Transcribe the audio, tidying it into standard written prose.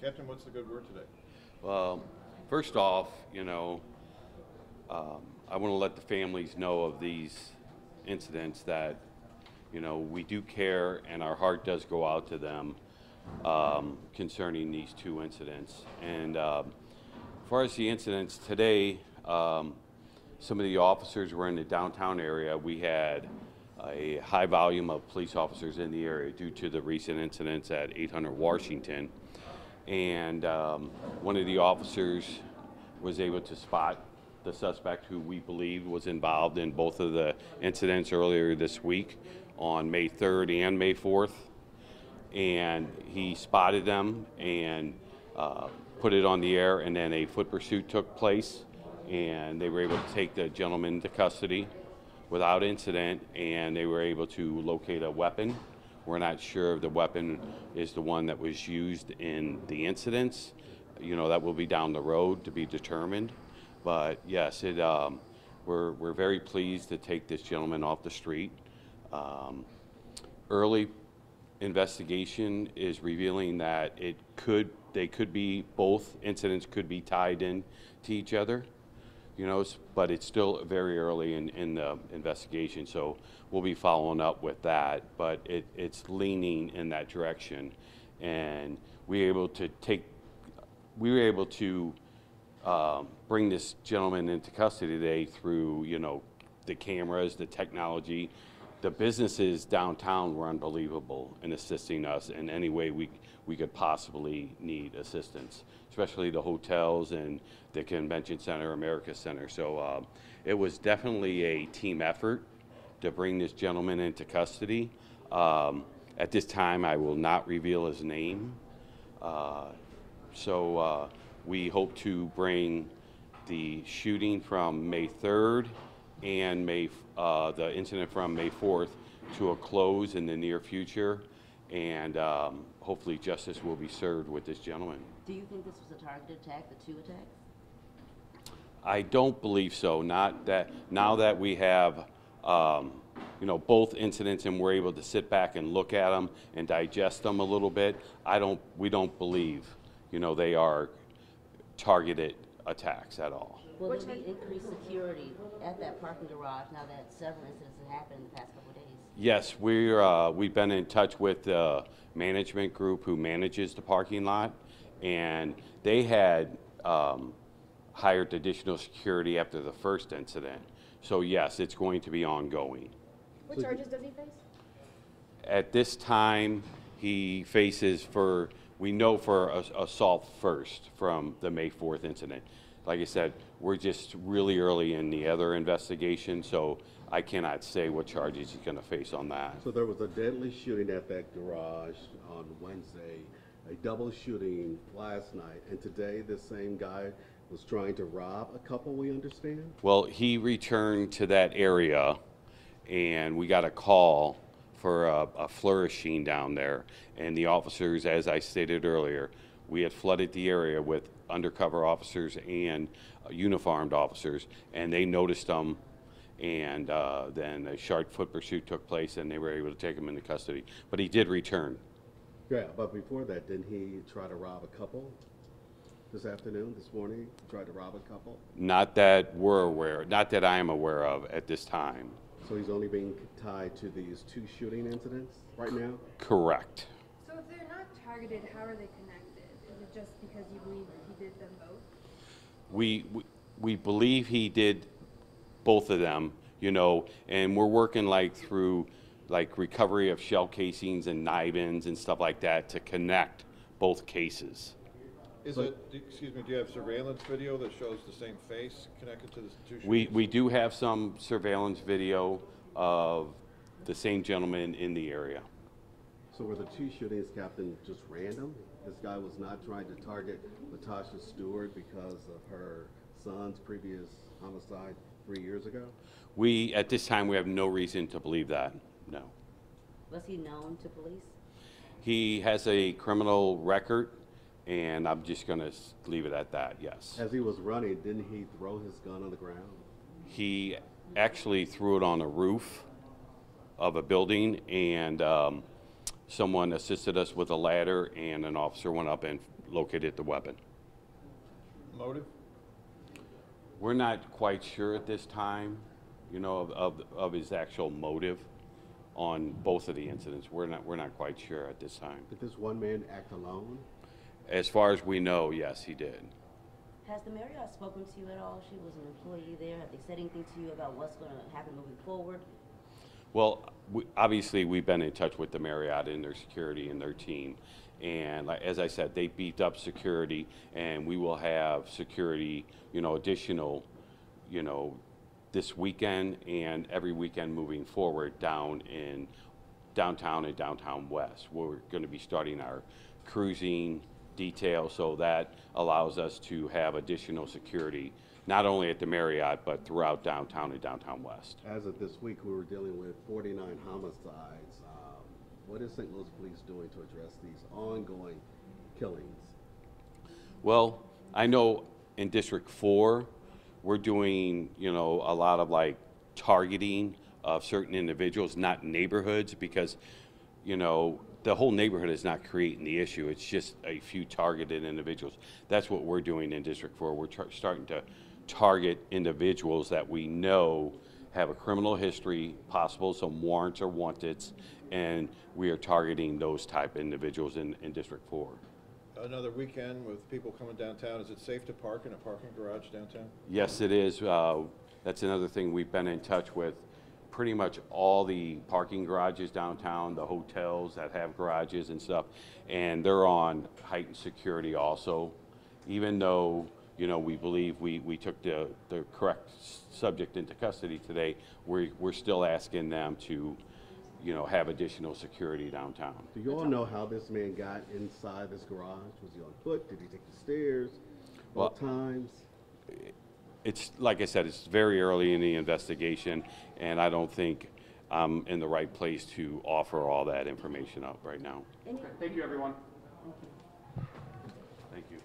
Captain, what's the good word today? Well, first off, I want to let the families know of these incidents that, we do care and our heart does go out to them concerning these two incidents. And as far as the incidents today, some of the officers were in the downtown area. We had a high volume of police officers in the area due to the recent incidents at 800 Washington. And one of the officers was able to spot the suspect who we believe was involved in both of the incidents earlier this week on May 3rd and May 4th. And he spotted them and put it on the air, and then a foot pursuit took place, and they were able to take the gentleman into custody without incident, and they were able to locate a weapon. We're not sure if the weapon is the one that was used in the incidents. That will be down the road to be determined. But yes, we're very pleased to take this gentleman off the street. Early investigation is revealing that both incidents could be tied in to each other. But it's still very early in the investigation, so we'll be following up with that. But it's leaning in that direction, and we were able to bring this gentleman into custody today through the cameras, the technology. The businesses downtown were unbelievable in assisting us in any way we could possibly need assistance, especially the hotels and the convention center, America Center. So it was definitely a team effort to bring this gentleman into custody. At this time, I will not reveal his name. We hope to bring the shooting from May 3rd and the incident from May 4th to a close in the near future, and hopefully justice will be served with this gentleman. Do you think this was a targeted attack, the two attacks? I don't believe so. Not that now that we have both incidents and we're able to sit back and look at them and digest them a little bit. We don't believe they are targeted attacks at all. Will there be increased security at that parking garage now that several incidents have happened in the past couple of days? Yes, we've been in touch with the management group who manages the parking lot, and they had hired additional security after the first incident. So yes, it's going to be ongoing. What charges does he face? At this time, he faces for assault first from the May 4th incident. Like I said, we're just really early in the other investigation, so I cannot say what charges he's going to face on that. So there was a deadly shooting at that garage on Wednesday, a double shooting last night, and today this same guy was trying to rob a couple, we understand? Well, he returned to that area, and we got a call for a flourishing down there. And the officers, as I stated earlier, we had flooded the area with undercover officers and uniformed officers, and they noticed them, and then a sharp foot pursuit took place, and they were able to take him into custody. But he did return. Yeah, but before that, didn't he try to rob a couple this morning? Tried to rob a couple? Not that I am aware of at this time. So he's only being tied to these two shooting incidents right now? Correct. So if they're not targeted, how are they connected? Is it just because you believe that he did them both? We believe he did both of them, and we're working through recovery of shell casings and knife-ins and stuff like that to connect both cases. Do you have surveillance video that shows the same face connected to the two shootings? We do have some surveillance video of the same gentleman in the area. So were the two shootings, Captain, just random? This guy was not trying to target Latasha Stewart because of her son's previous homicide 3 years ago? At this time, we have no reason to believe that, no. Was he known to police? He has a criminal record, and I'm just going to leave it at that, yes. As he was running, didn't he throw his gun on the ground? He actually threw it on a roof of a building, and someone assisted us with a ladder, and an officer went up and located the weapon. Motive? We're not quite sure at this time, you know, of his actual motive on both of the incidents. We're not quite sure at this time. Did this one man act alone? As far as we know, yes, he did. Has the Marriott spoken to you at all? She was an employee there. Have they said anything to you about what's going to happen moving forward? Well, obviously, we've been in touch with the Marriott and their security and their team. And as I said, they beefed up security, and we will have security, you know, additional, you know, this weekend and every weekend moving forward down in downtown and downtown west. We're going to be starting our cruising detail, so that allows us to have additional security, not only at the Marriott, but throughout downtown and downtown west. As of this week, we were dealing with 49 homicides. What is St. Louis Police doing to address these ongoing killings? Well, I know in District 4, we're doing, you know, a lot of like targeting of certain individuals, not neighborhoods, because, you know, the whole neighborhood is not creating the issue. It's just a few targeted individuals. That's what we're doing in District 4. We're starting to target individuals that we know have a criminal history, possible some warrants or wanteds, and we are targeting those type of individuals in District 4. Another weekend with people coming downtown. Is it safe to park in a parking garage downtown? Yes, it is. That's another thing we've been in touch with. Pretty much all the parking garages downtown, the hotels that have garages and stuff, and they're on heightened security also. Even though, you know, we believe we took the correct subject into custody today, we're still asking them to, you know, have additional security downtown. Do you all know how this man got inside this garage? Was he on foot? Did he take the stairs? What times? It's, like I said, it's very early in the investigation, and I don't think I'm in the right place to offer all that information up right now. Thank you, everyone. Thank you.